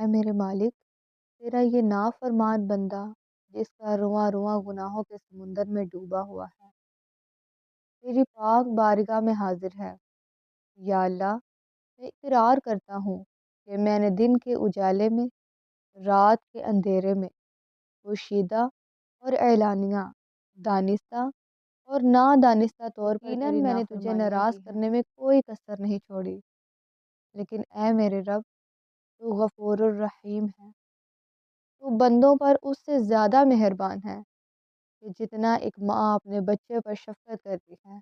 اے میرے مالک، تیرا یہ نافرمان بندہ جس کا رواں رواں گناہوں کے سمندر میں ڈوبا ہوا ہے، تیری پاک بارگاہ میں حاضر ہے۔ یا اللہ، میں اقرار کرتا ہوں کہ میں نے دن کے اجالے میں، رات کے اندھیرے میں، پوشیدہ اور اعلانیہ، دانستہ اور نادانستہ طور پر یقیناً میں نے تجھے ناراض کرنے میں کوئی کسر نہیں چھوڑی۔ لیکن اے میرے رب، تو غفور الرحیم ہے، تو بندوں پر اس سے زیادہ مہربان ہے کہ جتنا ایک ماں اپنے بچے پر شفقت کرتی ہے۔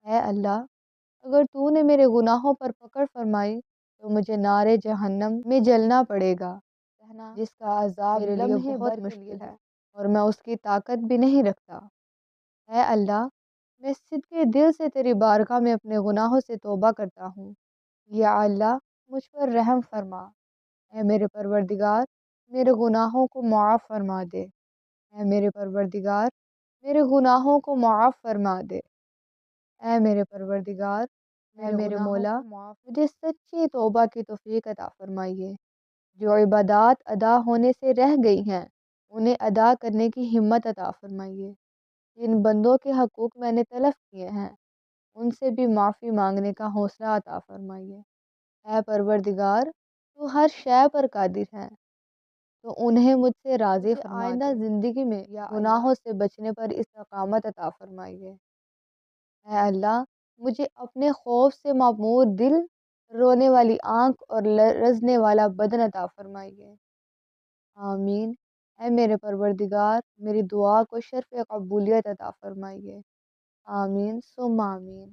اے اللہ، اگر تو نے میرے گناہوں پر پکڑ فرمائی تو مجھے نار جہنم میں جلنا پڑے گا، جس کا عذاب میرے لیے بہت مشکل ہے اور میں اس کی طاقت بھی نہیں رکھتا۔ اے اللہ، میں صدقے دل سے تیری بارگاہ میں اپنے گناہوں سے توبہ کرتا ہوں۔ یا اللہ، مجھ پر رحم فرما۔ اے میرے پروردگار، میرے گناہوں کو معاف فرما دے۔ اے میرے پروردگار، میرے گناہوں کو معاف فرما دے۔ اے میرے پروردگار، اے میرے مولا، مجھے سچی توبہ کی توفیق عطا فرمائیے۔ جو عبادات ادا ہونے سے رہ گئی ہیں انہیں ادا کرنے کی ہمت عطا فرمائیے۔ جن بندوں کے حقوق میں نے تلف کیے ہیں ان سے بھی معافی مانگنے کا حوصلہ عطا فرمائیے۔ اے پروردگار، تو ہر شے پر قادر ہے، تو انہیں مجھ سے راضی فرما دے۔ آئندہ زندگی میں گناہوں سے بچنے پر استقامت عطا فرمائیے۔ اے اللہ، مجھے اپنے خوف سے معمور دل، رونے والی آنکھ اور لرزنے والا بدن عطا فرمائیے۔ آمین۔ اے میرے پروردگار، میری دعا کو شرف قبولیت عطا فرمائیے۔ آمین ثم آمین۔